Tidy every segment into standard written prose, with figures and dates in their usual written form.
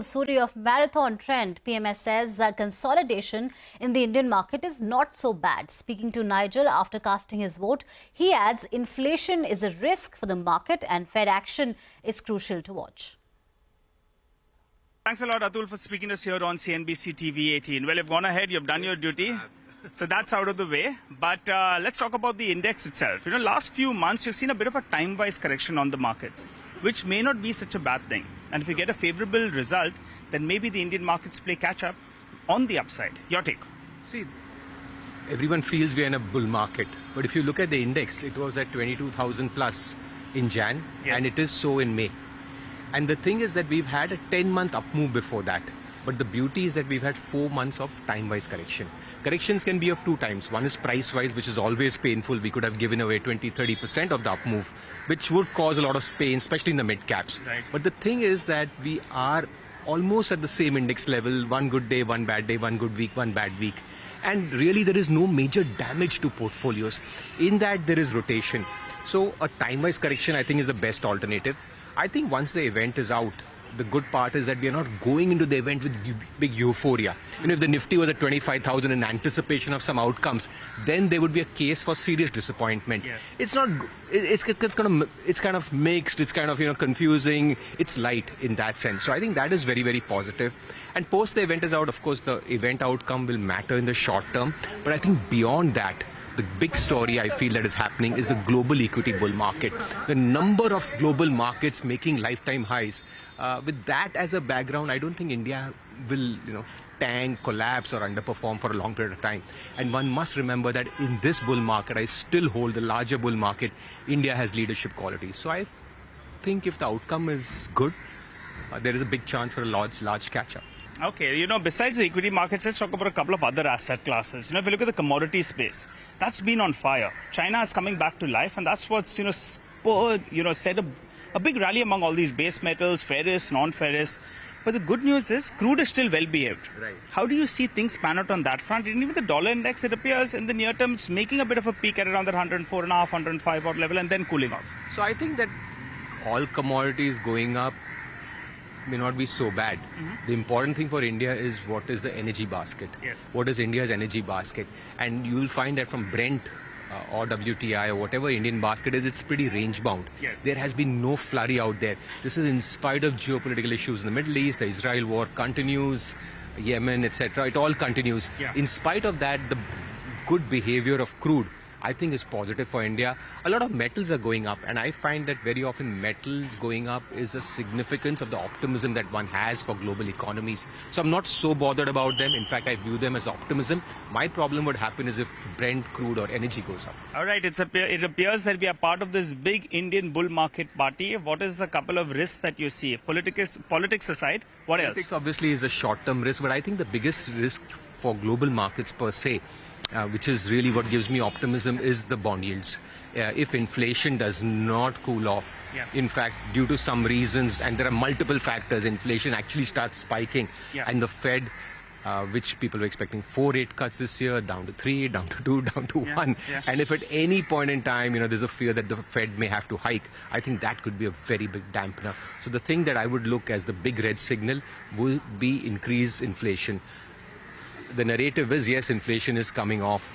Suri of Marathon Trend-PMS says consolidation in the Indian market is not so bad. Speaking to Nigel after casting his vote, he adds inflation is a risk for the market and Fed action is crucial to watch. Thanks a lot, Atul, for speaking to us here on CNBC-TV18. Well, you've gone ahead, you've done your duty. So that's out of the way. But let's talk about the index itself. You know, last few months, you've seen a bit of a time-wise correction on the markets, which may not be such a bad thing. And if you get a favorable result, then maybe the Indian markets play catch-up on the upside. Your take? See, everyone feels we're in a bull market. But if you look at the index, it was at 22,000 plus in Jan, yes, and it is so in May. And the thing is that we've had a 10-month up move before that. But the beauty is that we've had 4 months of time-wise correction. Corrections can be of two types. One is price-wise, which is always painful. We could have given away 20-30% of the up move, which would cause a lot of pain, especially in the mid-caps. Right. But the thing is that we are almost at the same index level. One good day, one bad day, one good week, one bad week. And really there is no major damage to portfolios. In that there is rotation. So a time-wise correction, I think, is the best alternative. I think once the event is out, the good part is that we are not going into the event with big euphoria. You know, if the Nifty was at 25,000 in anticipation of some outcomes, then there would be a case for serious disappointment. Yeah. It's not. It's kind of mixed. It's kind of confusing. It's light in that sense. So I think that is very, very positive. And post the event is out, of course, the event outcome will matter in the short term. But I think beyond that, the big story I feel that is happening is the global equity bull market. The number of global markets making lifetime highs. With that as a background, I don't think India will, tank, collapse or underperform for a long period of time. And one must remember that in this bull market, I still hold the larger bull market. India has leadership qualities. So I think if the outcome is good, there is a big chance for a large catch-up. Okay, besides the equity markets, let's talk about a couple of other asset classes. If you look at the commodity space, that's been on fire. China is coming back to life, and that's what's, spurred, set a big rally among all these base metals, ferrous, non-ferrous. But the good news is crude is still well behaved. Right. How do you see things pan out on that front? And even the dollar index, it appears in the near term, it's making a bit of a peak at around that 104.5, 105 odd level and then cooling off. So I think that all commodities going up may not be so bad. The important thing for India is what is the energy basket. Yes. What is India's energy basket? And you will find that from Brent or WTI or whatever Indian basket is, it's pretty range bound. Yes. There has been no flurry out there. This is in spite of geopolitical issues in the Middle East, the Israel war continues, Yemen, etc. It all continues. Yeah. In spite of that, the good behavior of crude, I think, is positive for India. A lot of metals are going up, and I find that very often metals going up is a significance of the optimism that one has for global economies. So I'm not so bothered about them. In fact, I view them as optimism. My problem would happen is if Brent crude or energy goes up. All right, it appears that we are part of this big Indian bull market party. What is the couple of risks that you see? Politics aside, what else? Politics obviously is a short-term risk, but I think the biggest risk for global markets per se, which is really what gives me optimism, is the bond yields. If inflation does not cool off, yeah, in fact, due to some reasons, and there are multiple factors, inflation actually starts spiking, yeah, and the Fed, which people were expecting 4 rate cuts this year, down to 3, down to 2, down to 1. Yeah. And if at any point in time, there's a fear that the Fed may have to hike, I think that could be a very big dampener. So the thing that I would look as the big red signal will be increased inflation. The narrative is, yes, inflation is coming off,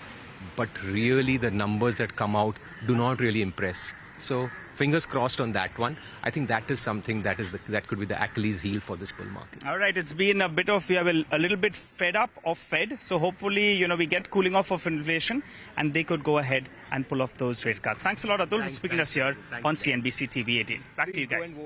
but really the numbers that come out do not really impress. So fingers crossed on that one. I think that is something that could be the Achilles heel for this bull market. All right, it's been we are a little bit fed up of Fed. So hopefully, we get cooling off of inflation and they could go ahead and pull off those rate cuts. Thanks a lot, Atul, for speaking to us here on CNBC TV18. Back to you guys.